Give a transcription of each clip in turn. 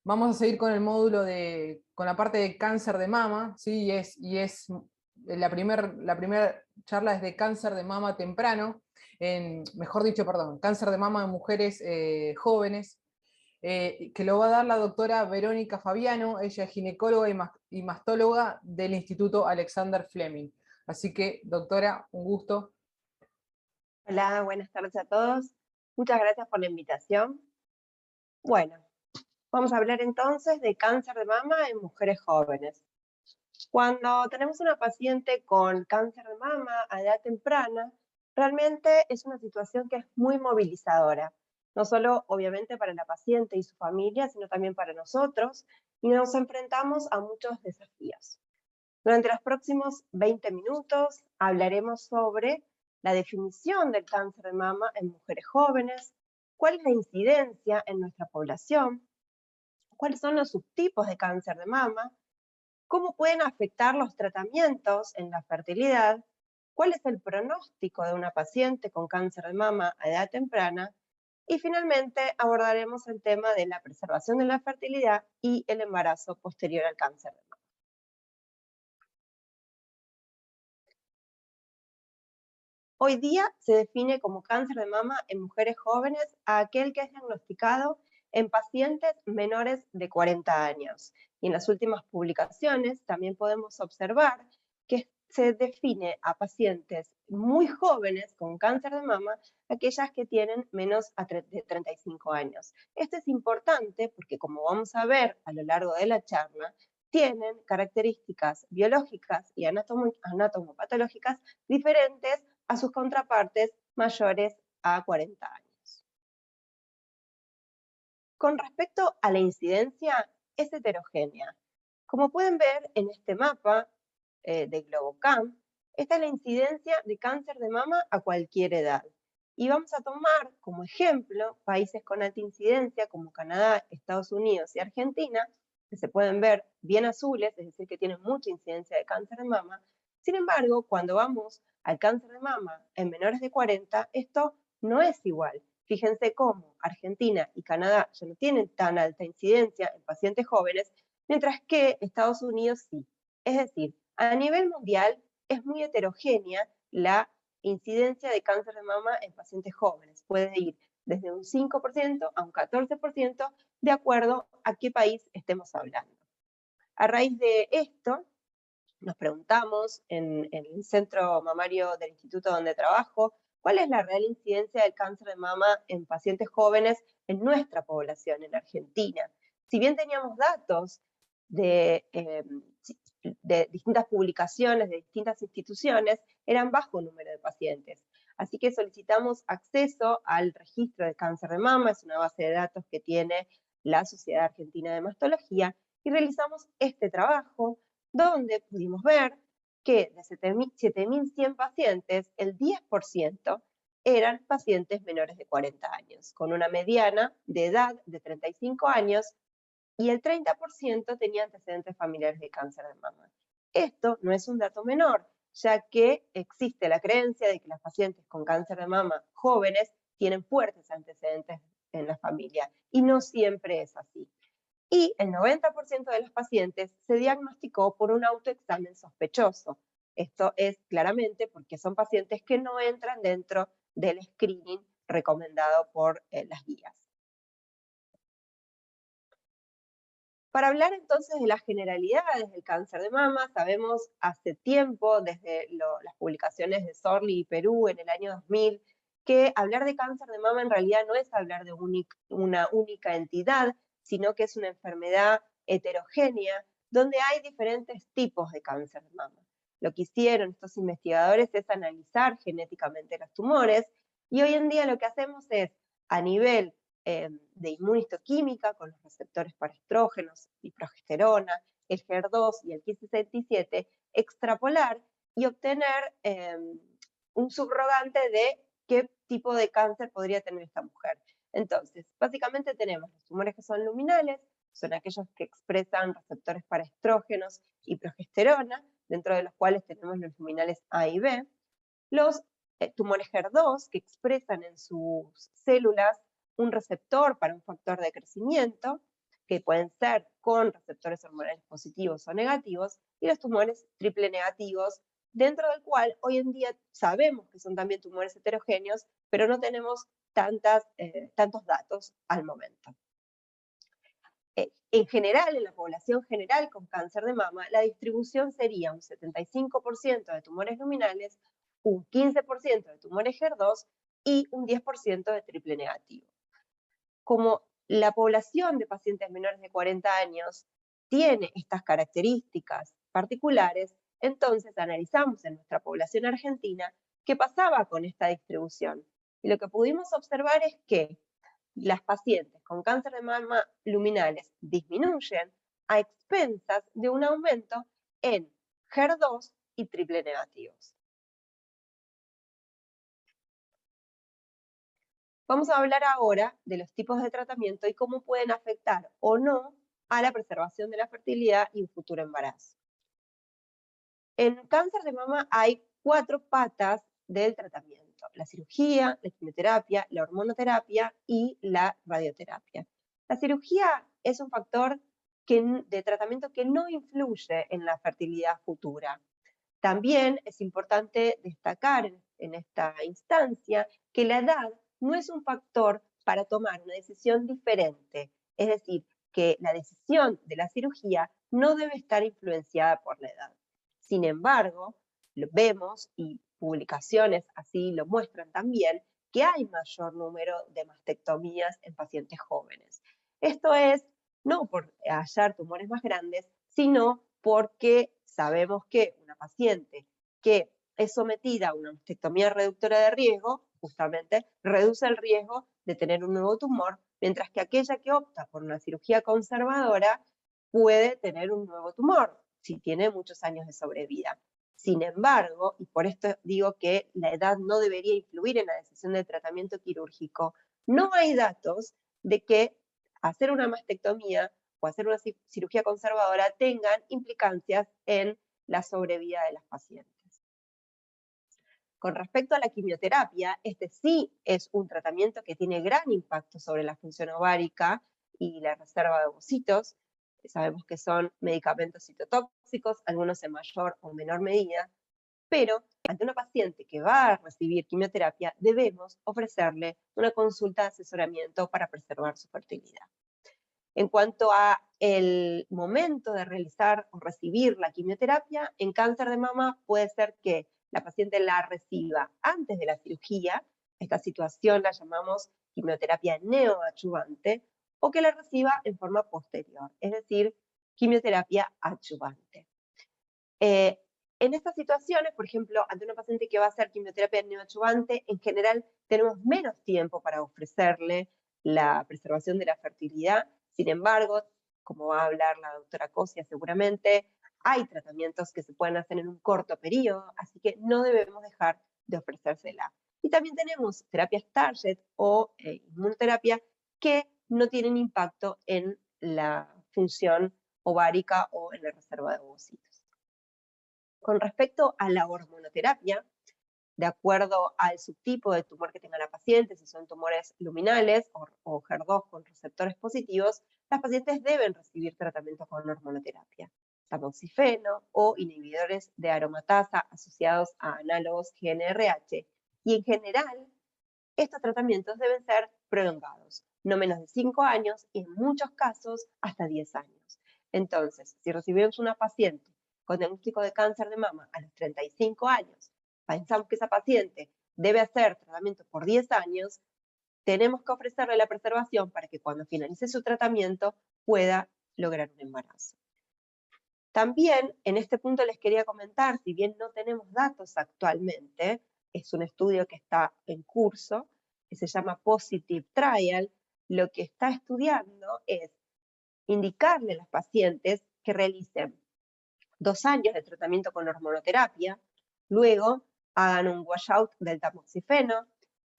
Vamos a seguir con el módulo con la parte de cáncer de mama, ¿sí? La primera charla es de cáncer de mama temprano, mejor dicho, perdón, cáncer de mama en mujeres jóvenes, que lo va a dar la doctora Verónica Fabiano. Ella es ginecóloga y mastóloga del Instituto Alexander Fleming. Así que, doctora, un gusto. Hola, buenas tardes a todos. Muchas gracias por la invitación. Bueno, vamos a hablar entonces de cáncer de mama en mujeres jóvenes. Cuando tenemos una paciente con cáncer de mama a edad temprana, realmente es una situación que es muy movilizadora, no solo obviamente para la paciente y su familia, sino también para nosotros, y nos enfrentamos a muchos desafíos. Durante los próximos 20 minutos hablaremos sobre la definición del cáncer de mama en mujeres jóvenes, cuál es la incidencia en nuestra población, cuáles son los subtipos de cáncer de mama, cómo pueden afectar los tratamientos en la fertilidad, cuál es el pronóstico de una paciente con cáncer de mama a edad temprana, y finalmente abordaremos el tema de la preservación de la fertilidad y el embarazo posterior al cáncer de mama. Hoy día se define como cáncer de mama en mujeres jóvenes a aquel que es diagnosticado en pacientes menores de 40 años. Y en las últimas publicaciones también podemos observar que se define a pacientes muy jóvenes con cáncer de mama, aquellas que tienen menos de 35 años. Esto es importante porque, como vamos a ver a lo largo de la charla, tienen características biológicas y anatomopatológicas diferentes a sus contrapartes mayores a 40 años. Con respecto a la incidencia, es heterogénea. Como pueden ver en este mapa de Globocam, esta es la incidencia de cáncer de mama a cualquier edad. Y vamos a tomar como ejemplo países con alta incidencia como Canadá, Estados Unidos y Argentina, que se pueden ver bien azules, es decir, que tienen mucha incidencia de cáncer de mama. Sin embargo, cuando vamos al cáncer de mama en menores de 40, esto no es igual. Fíjense cómo Argentina y Canadá ya no tienen tan alta incidencia en pacientes jóvenes, mientras que Estados Unidos sí. Es decir, a nivel mundial es muy heterogénea la incidencia de cáncer de mama en pacientes jóvenes. Puede ir desde un 5% a un 14%, de acuerdo a qué país estemos hablando. A raíz de esto, nos preguntamos en el centro mamario del instituto donde trabajo, ¿cuál es la real incidencia del cáncer de mama en pacientes jóvenes en nuestra población, en Argentina? Si bien teníamos datos de distintas publicaciones, de distintas instituciones, eran bajo número de pacientes. Así que solicitamos acceso al registro de cáncer de mama, es una base de datos que tiene la Sociedad Argentina de Mastología, y realizamos este trabajo donde pudimos ver que de 7.100 pacientes, el 10% eran pacientes menores de 40 años, con una mediana de edad de 35 años, y el 30% tenía antecedentes familiares de cáncer de mama. Esto no es un dato menor, ya que existe la creencia de que las pacientes con cáncer de mama jóvenes tienen fuertes antecedentes en la familia, y no siempre es así. Y el 90% de los pacientes se diagnosticó por un autoexamen sospechoso. Esto es claramente porque son pacientes que no entran dentro del screening recomendado por las guías. Para hablar entonces de las generalidades del cáncer de mama, sabemos hace tiempo, desde las publicaciones de Sorli y Perú en el año 2000, que hablar de cáncer de mama en realidad no es hablar de una única entidad, sino que es una enfermedad heterogénea, donde hay diferentes tipos de cáncer de mama. Lo que hicieron estos investigadores es analizar genéticamente los tumores, y hoy en día lo que hacemos es, a nivel de inmunistoquímica, con los receptores para estrógenos y progesterona, el HER2 y el Ki-67, extrapolar y obtener un subrogante de qué tipo de cáncer podría tener esta mujer. Entonces, básicamente tenemos los tumores que son luminales, son aquellos que expresan receptores para estrógenos y progesterona, dentro de los cuales tenemos los luminales A y B, los tumores HER2, que expresan en sus células un receptor para un factor de crecimiento, que pueden ser con receptores hormonales positivos o negativos, y los tumores triple negativos, dentro del cual hoy en día sabemos que son también tumores heterogéneos, pero no tenemos tantos datos al momento. En general, en la población general con cáncer de mama, la distribución sería un 75% de tumores luminales, un 15% de tumores HER2 y un 10% de triple negativo. Como la población de pacientes menores de 40 años tiene estas características particulares, entonces analizamos en nuestra población argentina qué pasaba con esta distribución. Y lo que pudimos observar es que las pacientes con cáncer de mama luminales disminuyen a expensas de un aumento en HER2 y triple negativos. Vamos a hablar ahora de los tipos de tratamiento y cómo pueden afectar o no a la preservación de la fertilidad y un futuro embarazo. En cáncer de mama hay 4 patas del tratamiento: la cirugía, la quimioterapia, la hormonoterapia y la radioterapia. La cirugía es un factor de tratamiento que no influye en la fertilidad futura. También es importante destacar en esta instancia que la edad no es un factor para tomar una decisión diferente, es decir, que la decisión de la cirugía no debe estar influenciada por la edad. Sin embargo, lo vemos, y publicaciones así lo muestran también, que hay mayor número de mastectomías en pacientes jóvenes. Esto es no por hallar tumores más grandes, sino porque sabemos que una paciente que es sometida a una mastectomía reductora de riesgo, justamente reduce el riesgo de tener un nuevo tumor, mientras que aquella que opta por una cirugía conservadora puede tener un nuevo tumor si tiene muchos años de sobrevida. Sin embargo, y por esto digo que la edad no debería influir en la decisión de tratamiento quirúrgico, no hay datos de que hacer una mastectomía o hacer una cirugía conservadora tengan implicancias en la sobrevida de las pacientes. Con respecto a la quimioterapia, este sí es un tratamiento que tiene gran impacto sobre la función ovárica y la reserva de ovocitos. Sabemos que son medicamentos citotóxicos, algunos en mayor o menor medida, pero ante una paciente que va a recibir quimioterapia, debemos ofrecerle una consulta de asesoramiento para preservar su fertilidad. En cuanto a el momento de realizar o recibir la quimioterapia, en cáncer de mama puede ser que la paciente la reciba antes de la cirugía, esta situación la llamamos quimioterapia neoadyuvante, o que la reciba en forma posterior, es decir, quimioterapia adyuvante. En estas situaciones, por ejemplo, ante una paciente que va a hacer quimioterapia neoadyuvante, en general tenemos menos tiempo para ofrecerle la preservación de la fertilidad. Sin embargo, como va a hablar la doctora Cosia seguramente, hay tratamientos que se pueden hacer en un corto periodo, así que no debemos dejar de ofrecérsela. Y también tenemos terapias target o inmunoterapia que no tienen impacto en la función ovárica o en la reserva de ovocitos. Con respecto a la hormonoterapia, de acuerdo al subtipo de tumor que tenga la paciente, si son tumores luminales o HER2 con receptores positivos, las pacientes deben recibir tratamiento con hormonoterapia, tamoxifeno o inhibidores de aromatasa asociados a análogos GnRH. Y en general, estos tratamientos deben ser prolongados, no menos de 5 años y en muchos casos hasta 10 años. Entonces, si recibimos una paciente con diagnóstico de cáncer de mama a los 35 años, pensamos que esa paciente debe hacer tratamiento por 10 años, tenemos que ofrecerle la preservación para que cuando finalice su tratamiento pueda lograr un embarazo. También en este punto les quería comentar, si bien no tenemos datos actualmente, es un estudio que está en curso, que se llama Positive Trial, lo que está estudiando es indicarle a las pacientes que realicen 2 años de tratamiento con hormonoterapia, luego hagan un washout del tamoxifeno,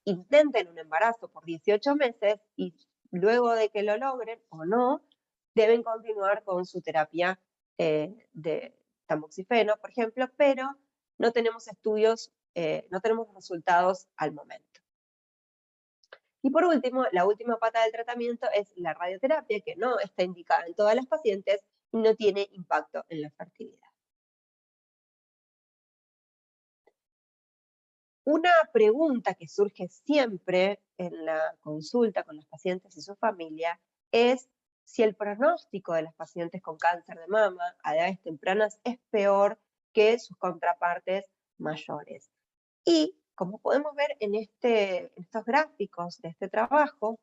intenten un embarazo por 18 meses y luego de que lo logren o no, deben continuar con su terapia de tamoxifeno, por ejemplo, pero no tenemos estudios, no tenemos resultados al momento. Y por último, la última pata del tratamiento es la radioterapia, que no está indicada en todas las pacientes y no tiene impacto en la fertilidad. Una pregunta que surge siempre en la consulta con los pacientes y su familia es si el pronóstico de las pacientes con cáncer de mama a edades tempranas es peor que sus contrapartes mayores. Y como podemos ver en estos gráficos de este trabajo,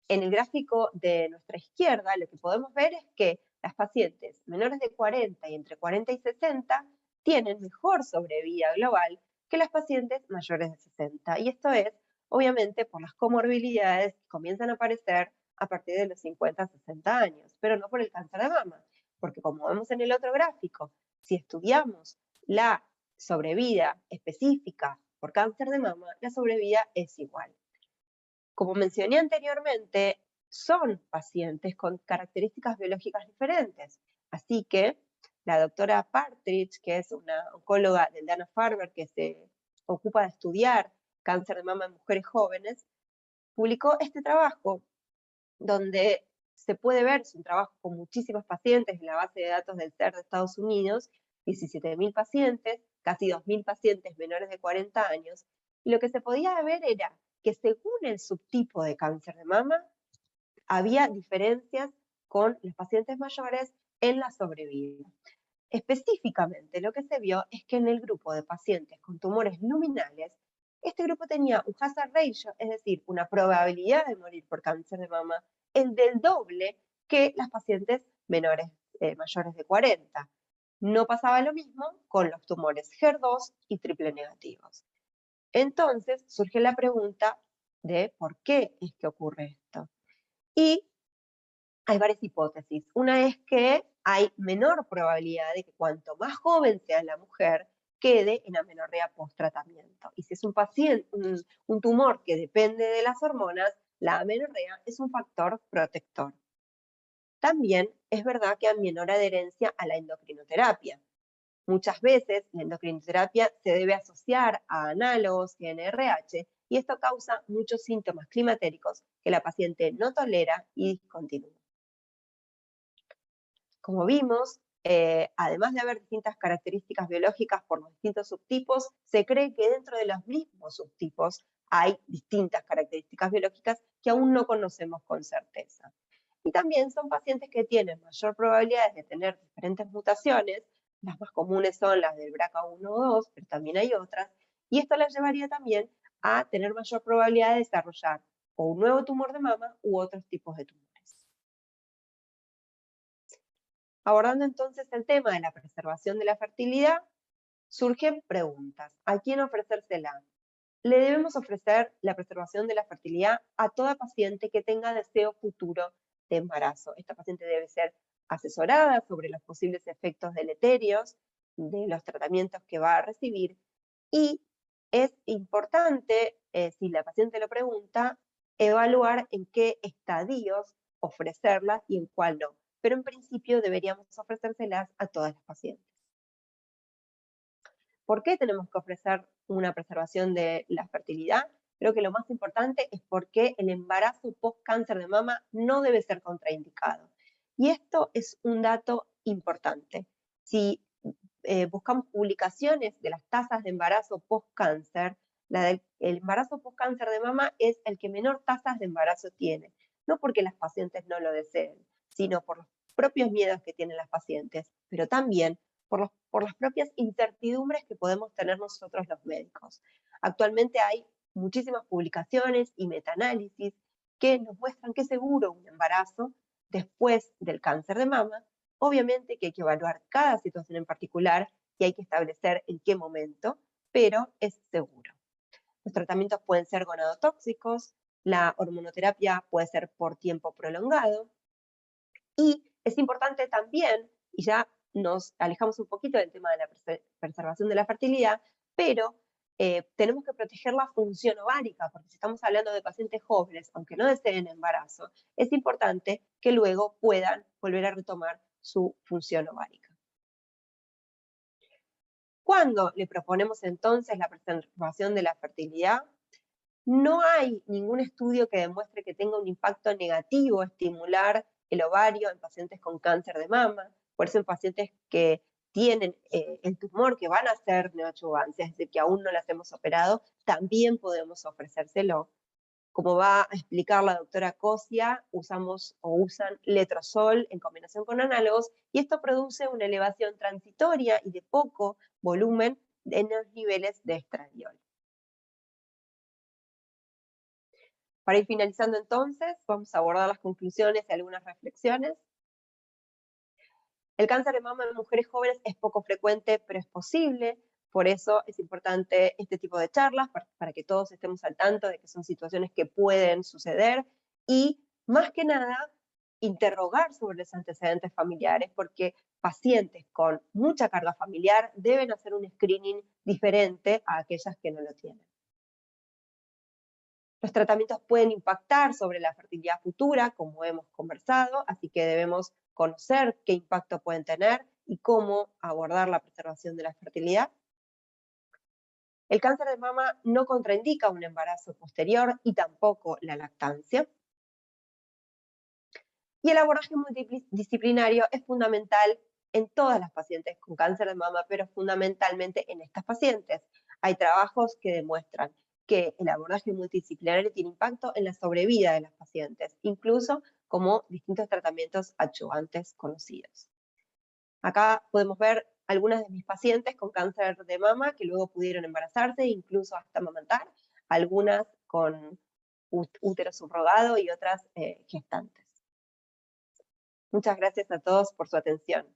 en el gráfico de nuestra izquierda lo que podemos ver es que las pacientes menores de 40 y entre 40 y 60 tienen mejor sobrevida global que las pacientes mayores de 60. Y esto es, obviamente, por las comorbilidades que comienzan a aparecer a partir de los 50 a 60 años, pero no por el cáncer de mama, porque como vemos en el otro gráfico, si estudiamos la sobrevida específica por cáncer de mama, la sobrevida es igual. Como mencioné anteriormente, son pacientes con características biológicas diferentes. Así que la doctora Partridge, que es una oncóloga del Dana-Farber que se ocupa de estudiar cáncer de mama en mujeres jóvenes, publicó este trabajo donde se puede ver, es un trabajo con muchísimos pacientes en la base de datos del CER de Estados Unidos, 17.000 pacientes, casi 2.000 pacientes menores de 40 años, y lo que se podía ver era que según el subtipo de cáncer de mama, había diferencias con los pacientes mayores en la sobrevida. Específicamente, lo que se vio es que en el grupo de pacientes con tumores luminales, este grupo tenía un hazard ratio, es decir, una probabilidad de morir por cáncer de mama, el del doble que las pacientes mayores de 40. No pasaba lo mismo con los tumores HER2 y triple negativos. Entonces surge la pregunta de por qué es que ocurre esto. Y hay varias hipótesis. Una es que hay menor probabilidad de que cuanto más joven sea la mujer, quede en amenorrea post-tratamiento. Y si es un paciente, un tumor que depende de las hormonas, la amenorrea es un factor protector. También es verdad que hay menor adherencia a la endocrinoterapia. Muchas veces la endocrinoterapia se debe asociar a análogos y NRH y esto causa muchos síntomas climatéricos que la paciente no tolera y discontinúa. Como vimos, además de haber distintas características biológicas por los distintos subtipos, se cree que dentro de los mismos subtipos hay distintas características biológicas que aún no conocemos con certeza. Y también son pacientes que tienen mayor probabilidad de tener diferentes mutaciones, las más comunes son las del BRCA1 o 2, pero también hay otras, y esto les llevaría también a tener mayor probabilidad de desarrollar o un nuevo tumor de mama u otros tipos de tumores. Abordando entonces el tema de la preservación de la fertilidad, surgen preguntas. ¿A quién ofrecérsela? Le debemos ofrecer la preservación de la fertilidad a toda paciente que tenga deseo futuro de embarazo. Esta paciente debe ser asesorada sobre los posibles efectos deleterios de los tratamientos que va a recibir y es importante, si la paciente lo pregunta, evaluar en qué estadios ofrecerla y en cuál no. Pero en principio deberíamos ofrecérselas a todas las pacientes. ¿Por qué tenemos que ofrecer una preservación de la fertilidad? Creo que lo más importante es porque el embarazo post-cáncer de mama no debe ser contraindicado. Y esto es un dato importante. Si buscamos publicaciones de las tasas de embarazo post-cáncer, el embarazo post-cáncer de mama es el que menor tasas de embarazo tiene. No porque las pacientes no lo deseen, sino por los propios miedos que tienen las pacientes, pero también por las propias incertidumbres que podemos tener nosotros los médicos. Actualmente hay muchísimas publicaciones y metaanálisis que nos muestran que es seguro un embarazo después del cáncer de mama. Obviamente que hay que evaluar cada situación en particular y hay que establecer en qué momento, pero es seguro. Los tratamientos pueden ser gonadotóxicos, la hormonoterapia puede ser por tiempo prolongado y es importante también, y ya nos alejamos un poquito del tema de la preservación de la fertilidad, pero tenemos que proteger la función ovárica, porque si estamos hablando de pacientes jóvenes, aunque no deseen embarazo, es importante que luego puedan volver a retomar su función ovárica. ¿Cuándo le proponemos entonces la preservación de la fertilidad? No hay ningún estudio que demuestre que tenga un impacto negativo estimular el ovario en pacientes con cáncer de mama, por eso en pacientes que tienen el tumor, que van a hacer neoadjuvancia, es decir, que aún no las hemos operado, también podemos ofrecérselo. Como va a explicar la doctora Cosia, usamos o usan letrozol en combinación con análogos, y esto produce una elevación transitoria y de poco volumen en los niveles de estradiol. Para ir finalizando entonces, vamos a abordar las conclusiones y algunas reflexiones. El cáncer de mama en mujeres jóvenes es poco frecuente, pero es posible. Por eso es importante este tipo de charlas, para que todos estemos al tanto de que son situaciones que pueden suceder y, más que nada, interrogar sobre los antecedentes familiares, porque pacientes con mucha carga familiar deben hacer un screening diferente a aquellas que no lo tienen. Los tratamientos pueden impactar sobre la fertilidad futura, como hemos conversado, así que debemos conocer qué impacto pueden tener y cómo abordar la preservación de la fertilidad. El cáncer de mama no contraindica un embarazo posterior y tampoco la lactancia. Y el abordaje multidisciplinario es fundamental en todas las pacientes con cáncer de mama, pero fundamentalmente en estas pacientes. Hay trabajos que demuestran que el abordaje multidisciplinario tiene impacto en la sobrevida de las pacientes, incluso como distintos tratamientos adyuvantes conocidos. Acá podemos ver algunas de mis pacientes con cáncer de mama que luego pudieron embarazarse, incluso hasta amamantar, algunas con útero subrogado y otras gestantes. Muchas gracias a todos por su atención.